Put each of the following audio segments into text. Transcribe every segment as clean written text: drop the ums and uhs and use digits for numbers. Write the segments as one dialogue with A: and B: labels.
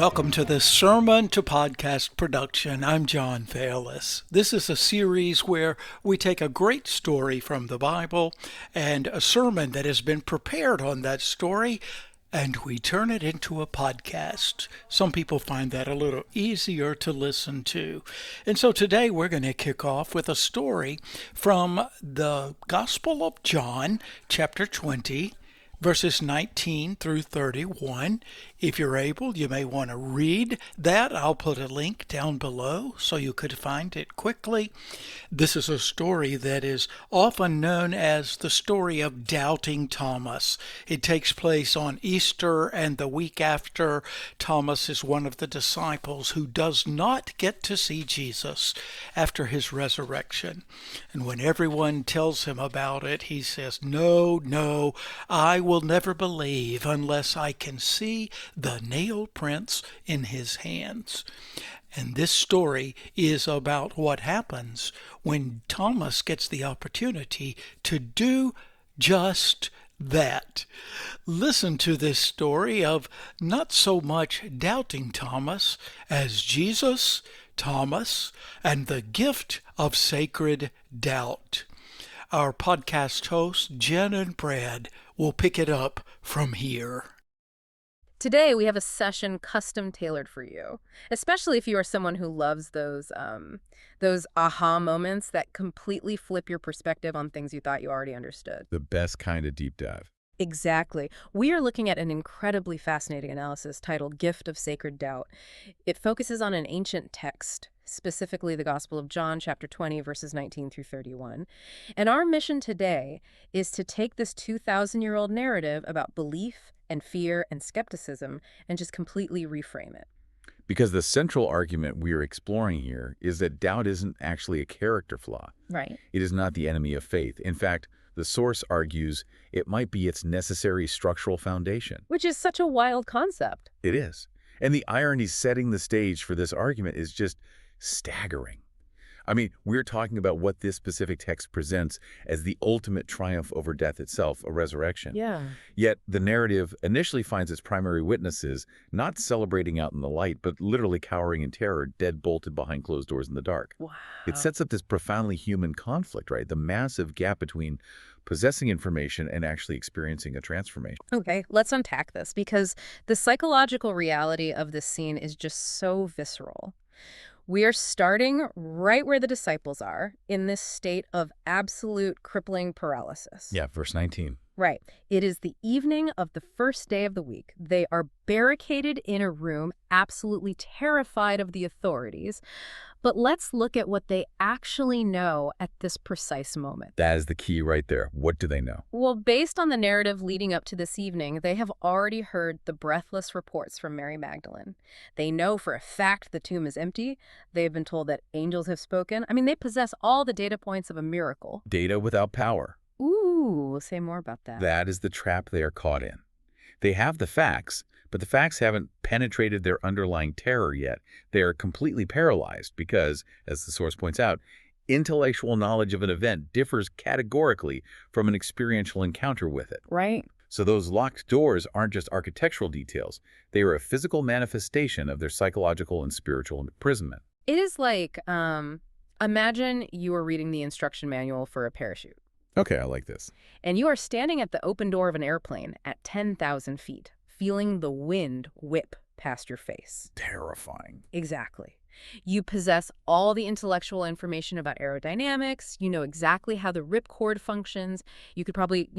A: Welcome to this Sermon to Podcast production. I'm John Fairless. This is a series where we take a great story from the Bible and a sermon that has been prepared on that story, and we turn it into a podcast. Some people find that a little easier to listen to. And so today we're going to kick off with a story from the Gospel of John, chapter 20, verses 19 through 31. If you're able, you may want to read that. I'll put a link down below so you could find it quickly. This is a story that is often known as the story of Doubting Thomas. It takes place on Easter, and the week after, Thomas is one of the disciples who does not get to see Jesus after his resurrection. And when everyone tells him about it, he says, No, I will never believe unless I can see the nail prints in his hands. And this story is about what happens when Thomas gets the opportunity to do just that. Listen to this story of not so much doubting Thomas as Jesus, Thomas, and the gift of sacred doubt. Our podcast hosts, Jen and Brad, will pick it up from here.
B: Today, we have a session custom tailored for you, especially if you are someone who loves those aha moments that completely flip your perspective on things you thought you already understood.
C: The best kind of deep dive.
B: Exactly. We are looking at an incredibly fascinating analysis titled Gift of Sacred Doubt. It focuses on an ancient text, specifically the Gospel of John, chapter 20, verses 19 through 31. And our mission today is to take this 2,000-year-old narrative about belief and fear and skepticism and just completely reframe it.
C: Because the central argument we are exploring here is that doubt isn't actually a character flaw.
B: Right.
C: It is not the enemy of faith. In fact, the source argues it might be its necessary structural foundation.
B: Which is such a wild concept.
C: It is. And the irony setting the stage for this argument is just staggering. I mean, we're talking about what this specific text presents as the ultimate triumph over death itself, a resurrection.
B: Yeah.
C: Yet the narrative initially finds its primary witnesses not celebrating out in the light, but literally cowering in terror, dead bolted behind closed doors in the dark.
B: Wow.
C: It sets up this profoundly human conflict, right? The massive gap between possessing information and actually experiencing a transformation.
B: Okay, let's unpack this because the psychological reality of this scene is just so visceral. We are starting right where the disciples are, in this state of absolute crippling paralysis.
C: Yeah, verse 19.
B: Right. It is the evening of the first day of the week. They are barricaded in a room, absolutely terrified of the authorities. But let's look at what they actually know at this precise moment.
C: That is the key right there. What do they know?
B: Well, based on the narrative leading up to this evening, they have already heard the breathless reports from Mary Magdalene. They know for a fact the tomb is empty. They've been told that angels have spoken. I mean, they possess all the data points of a miracle.
C: Data without power.
B: Ooh, we'll say more about that.
C: That is the trap they are caught in. They have the facts, but the facts haven't penetrated their underlying terror yet. They are completely paralyzed because, as the source points out, intellectual knowledge of an event differs categorically from an experiential encounter with it.
B: Right.
C: So those locked doors aren't just architectural details. They are a physical manifestation of their psychological and spiritual imprisonment.
B: It is like, imagine you are reading the instruction manual for a parachute.
C: Okay, I like this.
B: And you are standing at the open door of an airplane at 10,000 feet, feeling the wind whip past your face.
C: Terrifying.
B: Exactly. You possess all the intellectual information about aerodynamics. You know exactly how the ripcord functions. You could probably,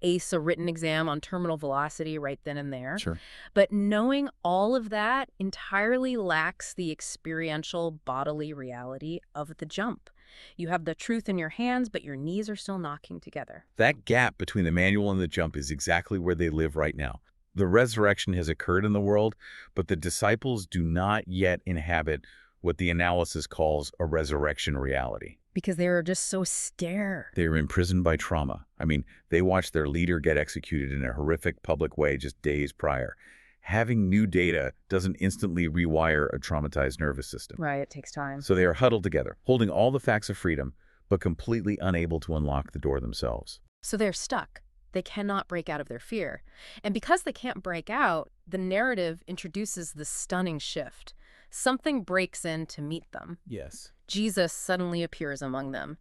B: ace a written exam on terminal velocity right then and there.
C: Sure.
B: But knowing all of that entirely lacks the experiential bodily reality of the jump. You have the truth in your hands, but your knees are still knocking together.
C: That gap between the manual and the jump is exactly where they live right now. The resurrection has occurred in the world, but the disciples do not yet inhabit what the analysis calls a resurrection reality.
B: Because they are just so stare.
C: They are imprisoned by trauma. I mean, they watched their leader get executed in a horrific public way just days prior. Having new data doesn't instantly rewire a traumatized nervous system.
B: Right, it takes time.
C: So they are huddled together, holding all the facts of freedom, but completely unable to unlock the door themselves.
B: So they're stuck. They cannot break out of their fear. And because they can't break out, the narrative introduces this stunning shift. Something breaks in to meet them.
C: Yes.
B: Jesus suddenly appears among them.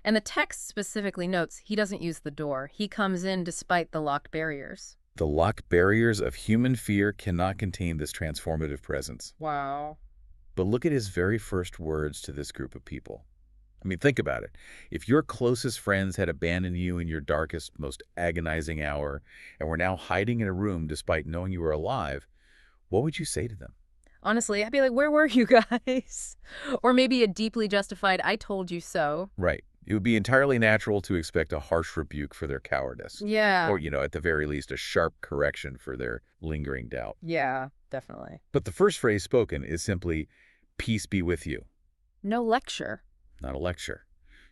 B: And the text specifically notes he doesn't use the door. He comes in despite the locked barriers.
C: The locked barriers of human fear cannot contain this transformative presence.
B: Wow.
C: But look at his very first words to this group of people. I mean, think about it. If your closest friends had abandoned you in your darkest, most agonizing hour, and were now hiding in a room despite knowing you were alive, what would you say to them?
B: Honestly, I'd be like, where were you guys? Or maybe a deeply justified, I told you so.
C: Right. It would be entirely natural to expect a harsh rebuke for their cowardice.
B: Yeah.
C: Or, at the very least, a sharp correction for their lingering doubt.
B: Yeah, definitely.
C: But the first phrase spoken is simply, "Peace be with you."
B: No lecture.
C: Not a lecture,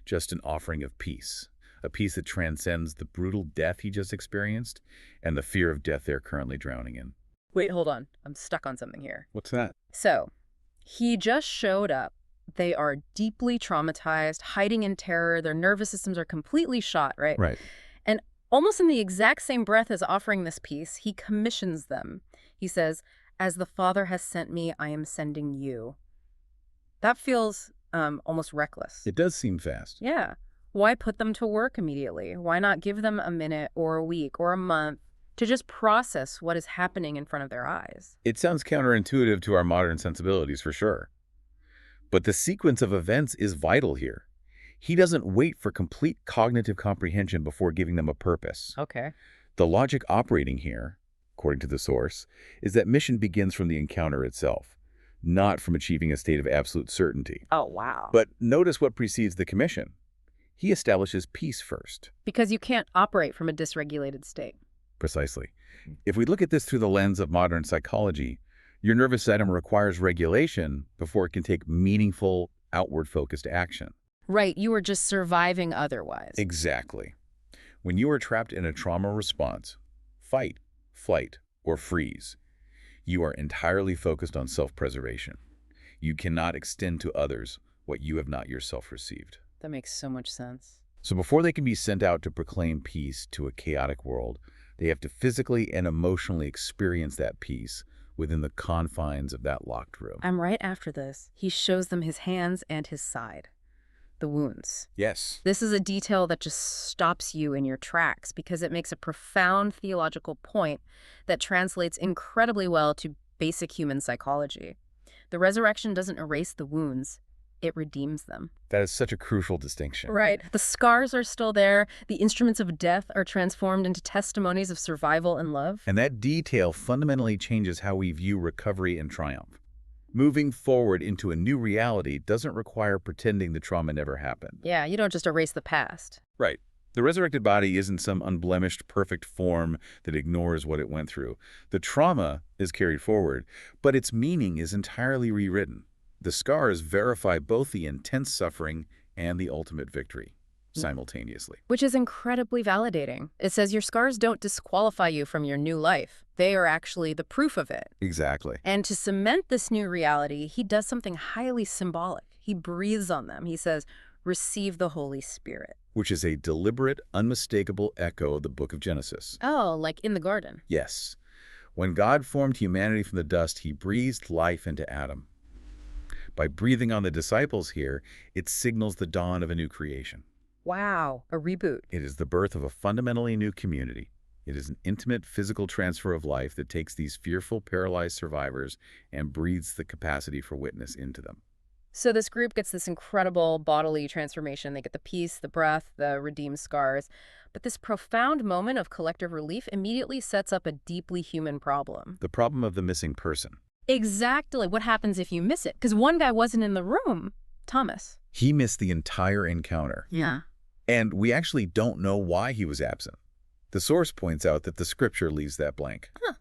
C: just an offering of peace. A peace that transcends the brutal death he just experienced and the fear of death they're currently drowning in.
B: Wait, hold on. I'm stuck on something here.
C: What's that?
B: So, he just showed up. They are deeply traumatized, hiding in terror. Their nervous systems are completely shot, right?
C: Right.
B: And almost in the exact same breath as offering this peace, he commissions them. He says, "As the Father has sent me, I am sending you." That feels almost reckless.
C: It does seem fast.
B: Yeah. Why put them to work immediately? Why not give them a minute or a week or a month to just process what is happening in front of their eyes?
C: It sounds counterintuitive to our modern sensibilities, for sure. But the sequence of events is vital here. He doesn't wait for complete cognitive comprehension before giving them a purpose.
B: Okay.
C: The logic operating here, according to the source, is that mission begins from the encounter itself, not from achieving a state of absolute certainty.
B: Oh, wow.
C: But notice what precedes the commission. He establishes peace first.
B: Because you can't operate from a dysregulated state.
C: Precisely. If we look at this through the lens of modern psychology, your nervous system requires regulation before it can take meaningful, outward-focused action.
B: Right. You were just surviving otherwise.
C: Exactly. When you are trapped in a trauma response, fight, flight, or freeze, you are entirely focused on self-preservation. You cannot extend to others what you have not yourself received.
B: That makes so much sense.
C: So before they can be sent out to proclaim peace to a chaotic world, they have to physically and emotionally experience that peace within the confines of that locked room.
B: I'm right after this. He shows them his hands and his side. The wounds.
C: Yes.
B: This is a detail that just stops you in your tracks because it makes a profound theological point that translates incredibly well to basic human psychology. The resurrection doesn't erase the wounds, it redeems them.
C: That is such a crucial distinction.
B: Right. The scars are still there. The instruments of death are transformed into testimonies of survival and love.
C: And that detail fundamentally changes how we view recovery and triumph. Moving forward into a new reality doesn't require pretending the trauma never happened.
B: Yeah, you don't just erase the past.
C: Right. The resurrected body isn't some unblemished, perfect form that ignores what it went through. The trauma is carried forward, but its meaning is entirely rewritten. The scars verify both the intense suffering and the ultimate victory simultaneously.
B: Which is incredibly validating. It says your scars don't disqualify you from your new life. They are actually the proof of it.
C: Exactly.
B: And to cement this new reality, he does something highly symbolic. He breathes on them. He says, "Receive the Holy Spirit."
C: Which is a deliberate, unmistakable echo of the book of Genesis.
B: Oh, like in the garden.
C: Yes. When God formed humanity from the dust, he breathed life into Adam. By breathing on the disciples here, it signals the dawn of a new creation.
B: Wow, a reboot.
C: It is the birth of a fundamentally new community. It is an intimate physical transfer of life that takes these fearful, paralyzed survivors and breathes the capacity for witness into them.
B: So this group gets this incredible bodily transformation. They get the peace, the breath, the redeemed scars. But this profound moment of collective relief immediately sets up a deeply human problem.
C: The problem of the missing person.
B: Exactly. What happens if you miss it? Because one guy wasn't in the room. Thomas.
C: He missed the entire encounter.
B: Yeah.
C: And we actually don't know why he was absent. The source points out that the scripture leaves that blank.
B: Huh.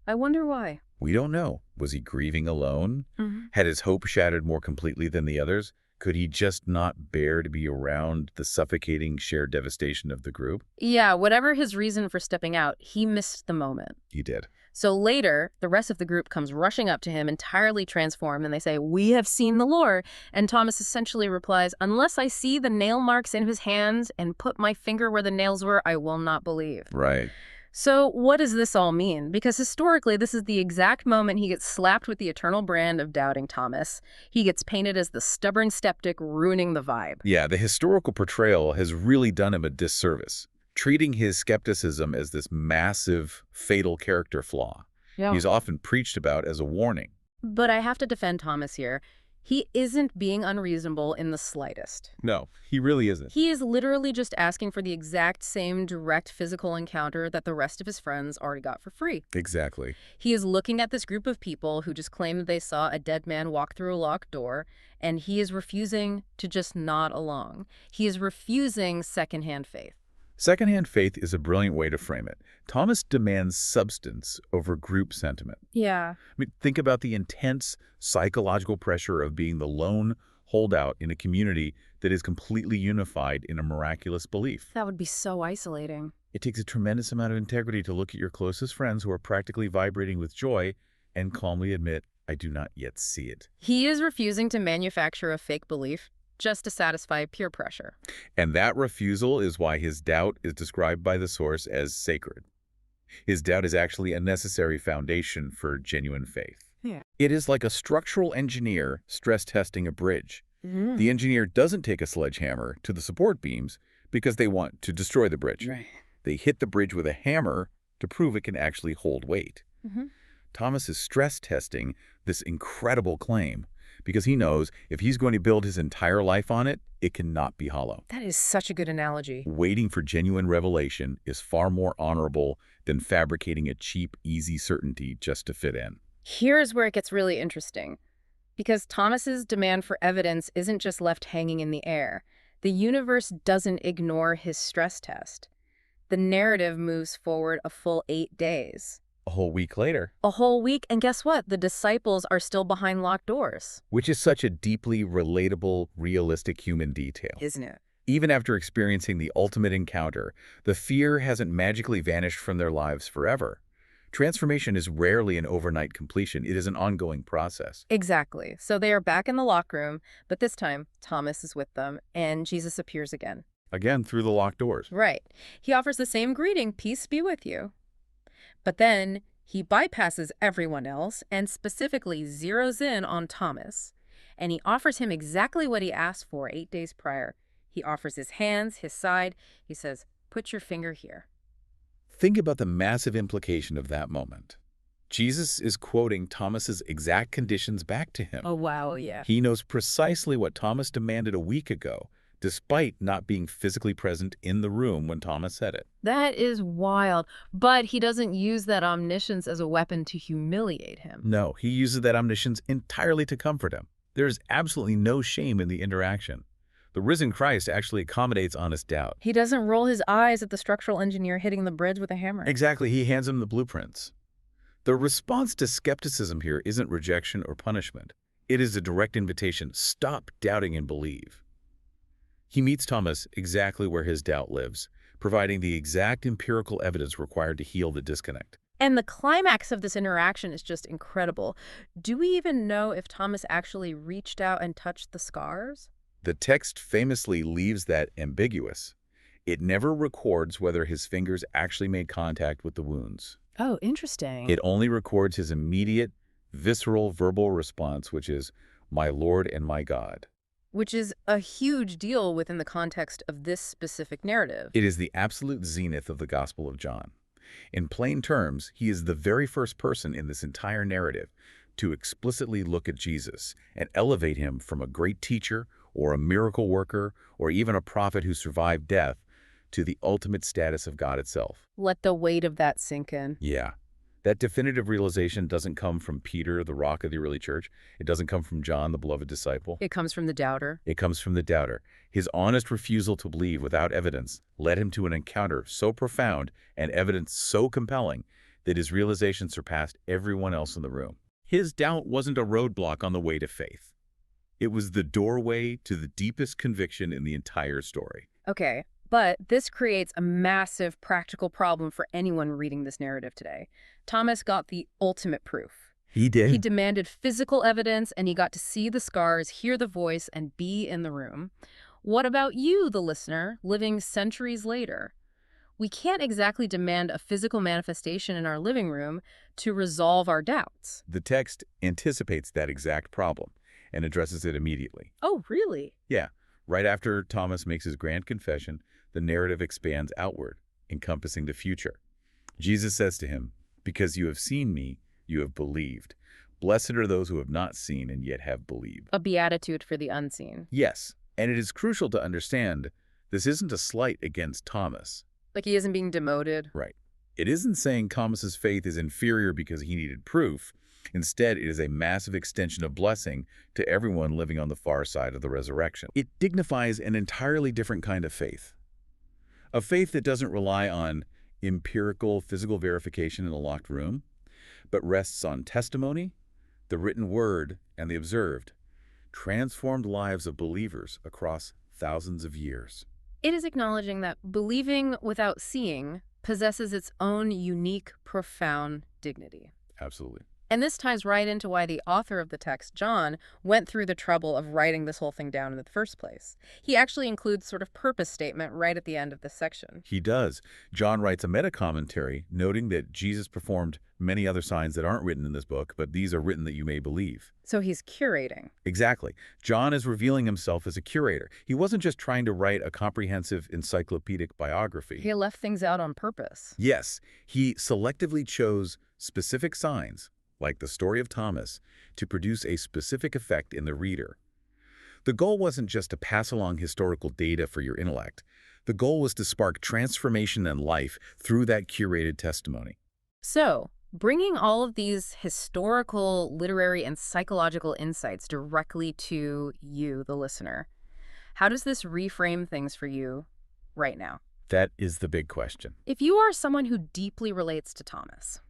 B: I wonder why.
C: We don't know. Was he grieving alone?
B: Mm-hmm.
C: Had his hope shattered more completely than the others? Could he just not bear to be around the suffocating shared devastation of the group?
B: Yeah, whatever his reason for stepping out, he missed the moment.
C: He did.
B: So later, the rest of the group comes rushing up to him, entirely transformed, and they say, "We have seen the Lord." And Thomas essentially replies, "Unless I see the nail marks in his hands and put my finger where the nails were, I will not believe."
C: Right.
B: So what does this all mean? Because historically, this is the exact moment he gets slapped with the eternal brand of doubting Thomas. He gets painted as the stubborn skeptic ruining the vibe.
C: Yeah, the historical portrayal has really done him a disservice, treating his skepticism as this massive, fatal character flaw.
B: Yeah.
C: He's often preached about as a warning.
B: But I have to defend Thomas here. He isn't being unreasonable in the slightest.
C: No, he really isn't.
B: He is literally just asking for the exact same direct physical encounter that the rest of his friends already got for free.
C: Exactly.
B: He is looking at this group of people who just claim that they saw a dead man walk through a locked door, and he is refusing to just nod along. He is refusing secondhand faith.
C: Secondhand faith is a brilliant way to frame it. Thomas demands substance over group sentiment.
B: Yeah.
C: I mean, think about the intense psychological pressure of being the lone holdout in a community that is completely unified in a miraculous belief.
B: That would be so isolating.
C: It takes a tremendous amount of integrity to look at your closest friends who are practically vibrating with joy and calmly admit, I do not yet see it.
B: He is refusing to manufacture a fake belief just to satisfy peer pressure.
C: And that refusal is why his doubt is described by the source as sacred. His doubt is actually a necessary foundation for genuine faith.
B: Yeah.
C: It is like a structural engineer stress testing a bridge. The engineer doesn't take a sledgehammer to the support beams because they want to destroy the bridge.
B: Right.
C: They hit the bridge with a hammer to prove it can actually hold weight. Thomas is stress testing this incredible claim because he knows if he's going to build his entire life on it, it cannot be hollow.
B: That is such a good analogy.
C: Waiting for genuine revelation is far more honorable than fabricating a cheap, easy certainty just to fit in.
B: Here's where it gets really interesting. Because Thomas's demand for evidence isn't just left hanging in the air. The universe doesn't ignore his stress test. The narrative moves forward a full 8 days.
C: A whole week later.
B: A whole week, and guess what? The disciples are still behind locked doors.
C: Which is such a deeply relatable, realistic human detail.
B: Isn't it?
C: Even after experiencing the ultimate encounter, the fear hasn't magically vanished from their lives forever. Transformation is rarely an overnight completion. It is an ongoing process.
B: Exactly. So they are back in the lock room, but this time Thomas is with them, and Jesus appears again.
C: Again, through the locked doors.
B: Right. He offers the same greeting, peace be with you. But then he bypasses everyone else and specifically zeroes in on Thomas. And he offers him exactly what he asked for 8 days prior. He offers his hands, his side. He says, put your finger here.
C: Think about the massive implication of that moment. Jesus is quoting Thomas's exact conditions back to him.
B: Oh, wow, yeah.
C: He knows precisely what Thomas demanded a week ago, despite not being physically present in the room when Thomas said it.
B: That is wild. But he doesn't use that omniscience as a weapon to humiliate him.
C: No, he uses that omniscience entirely to comfort him. There is absolutely no shame in the interaction. The risen Christ actually accommodates honest doubt.
B: He doesn't roll his eyes at the structural engineer hitting the bridge with a hammer.
C: Exactly, he hands him the blueprints. The response to skepticism here isn't rejection or punishment. It is a direct invitation. Stop doubting and believe. He meets Thomas exactly where his doubt lives, providing the exact empirical evidence required to heal the disconnect.
B: And the climax of this interaction is just incredible. Do we even know if Thomas actually reached out and touched the scars?
C: The text famously leaves that ambiguous. It never records whether his fingers actually made contact with the wounds.
B: Oh, interesting.
C: It only records his immediate, visceral verbal response, which is, "My Lord and my God."
B: Which is a huge deal within the context of this specific narrative.
C: It is the absolute zenith of the Gospel of John. In plain terms, he is the very first person in this entire narrative to explicitly look at Jesus and elevate him from a great teacher or a miracle worker or even a prophet who survived death to the ultimate status of God itself.
B: Let the weight of that sink in.
C: Yeah. That definitive realization doesn't come from Peter, the rock of the early church. It doesn't come from John, the beloved disciple.
B: It comes from the doubter.
C: It comes from the doubter. His honest refusal to believe without evidence led him to an encounter so profound and evidence so compelling that his realization surpassed everyone else in the room. His doubt wasn't a roadblock on the way to faith. It was the doorway to the deepest conviction in the entire story.
B: Okay, but this creates a massive practical problem for anyone reading this narrative today. Thomas got the ultimate proof.
C: He did.
B: He demanded physical evidence, and he got to see the scars, hear the voice, and be in the room. What about you, the listener, living centuries later? We can't exactly demand a physical manifestation in our living room to resolve our doubts.
C: The text anticipates that exact problem and addresses it immediately.
B: Oh, really?
C: Yeah, right after Thomas makes his grand confession, the narrative expands outward, encompassing the future. Jesus says to him, "Because you have seen me, you have believed. Blessed are those who have not seen and yet have believed."
B: A beatitude for the unseen.
C: Yes, and it is crucial to understand this isn't a slight against Thomas.
B: Like he isn't being demoted.
C: Right. It isn't saying Thomas's faith is inferior because he needed proof. Instead, it is a massive extension of blessing to everyone living on the far side of the resurrection. It dignifies an entirely different kind of faith. A faith that doesn't rely on empirical physical verification in a locked room, but rests on testimony, the written word, and the observed, transformed lives of believers across thousands of years.
B: It is acknowledging that believing without seeing possesses its own unique, profound dignity.
C: Absolutely.
B: And this ties right into why the author of the text, John, went through the trouble of writing this whole thing down in the first place. He actually includes sort of purpose statement right at the end of this section.
C: He does. John writes a meta-commentary noting that Jesus performed many other signs that aren't written in this book, but these are written that you may believe.
B: So he's curating.
C: Exactly. John is revealing himself as a curator. He wasn't just trying to write a comprehensive encyclopedic biography.
B: He left things out on purpose.
C: Yes, he selectively chose specific signs, like the story of Thomas, to produce a specific effect in the reader. The goal wasn't just to pass along historical data for your intellect. The goal was to spark transformation and life through that curated testimony.
B: So, bringing all of these historical, literary, and psychological insights directly to you, the listener, how does this reframe things for you right now?
C: That is the big question.
B: If you are someone who deeply relates to Thomas,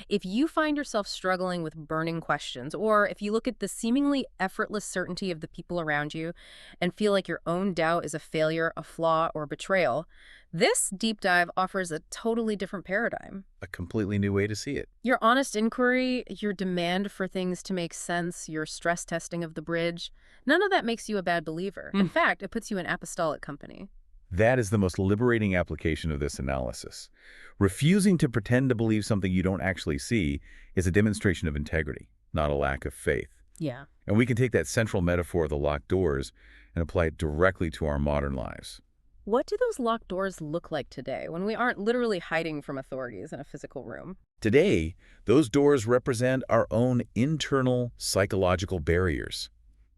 B: if you find yourself struggling with burning questions, or if you look at the seemingly effortless certainty of the people around you and feel like your own doubt is a failure, a flaw, or betrayal, this deep dive offers a totally different paradigm.
C: A completely new way to see it.
B: Your honest inquiry, your demand for things to make sense, your stress testing of the bridge, none of that makes you a bad believer. In fact, it puts you in apostolic company.
C: That is the most liberating application of this analysis. Refusing to pretend to believe something you don't actually see is a demonstration of integrity, not a lack of faith.
B: Yeah.
C: And we can take that central metaphor of the locked doors and apply it directly to our modern lives.
B: What do those locked doors look like today when we aren't literally hiding from authorities in a physical room?
C: Today, those doors represent our own internal psychological barriers.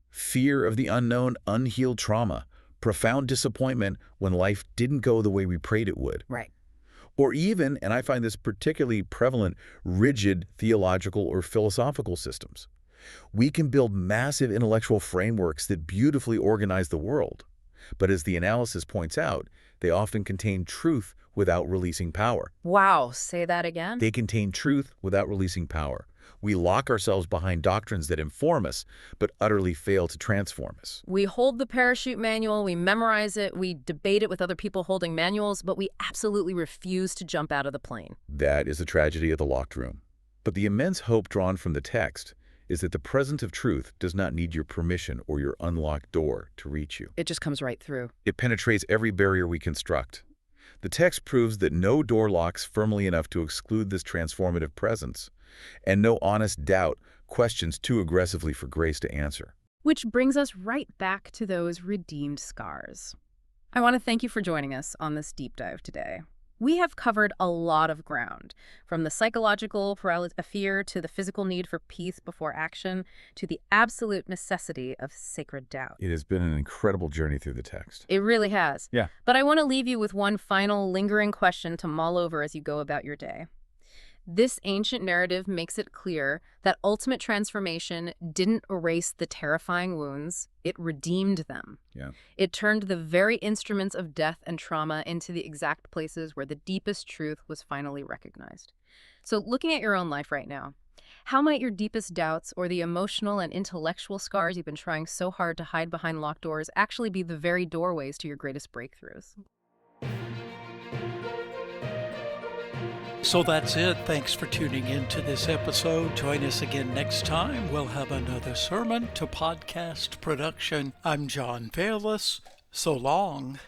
C: Fear of the unknown, unhealed trauma, profound disappointment when life didn't go the way we prayed it would.
B: Right.
C: Or even, and I find this particularly prevalent, rigid theological or philosophical systems. We can build massive intellectual frameworks that beautifully organize the world. But as the analysis points out, they often contain truth without releasing power.
B: Wow, say that again?
C: They contain truth without releasing power. We lock ourselves behind doctrines that inform us, but utterly fail to transform us.
B: We hold the parachute manual, we memorize it, we debate it with other people holding manuals, but we absolutely refuse to jump out of the plane.
C: That is the tragedy of the locked room. But the immense hope drawn from the text is that the presence of truth does not need your permission or your unlocked door to reach you.
B: It just comes right through.
C: It penetrates every barrier we construct. The text proves that no door locks firmly enough to exclude this transformative presence, and no honest doubt questions too aggressively for grace to answer.
B: Which brings us right back to those redeemed scars. I want to thank you for joining us on this deep dive today. We have covered a lot of ground, from the psychological fear to the physical need for peace before action, to the absolute necessity of sacred doubt.
C: It has been an incredible journey through the text.
B: It really has.
C: Yeah.
B: But I want to leave you with one final lingering question to mull over as you go about your day. This ancient narrative makes it clear that ultimate transformation didn't erase the terrifying wounds, it redeemed them.
C: Yeah.
B: It turned the very instruments of death and trauma into the exact places where the deepest truth was finally recognized. So looking at your own life right now, how might your deepest doubts or the emotional and intellectual scars you've been trying so hard to hide behind locked doors actually be the very doorways to your greatest breakthroughs?
A: So that's it. Thanks for tuning in to this episode. Join us again next time. We'll have another sermon to podcast production. I'm John Fairless. So long.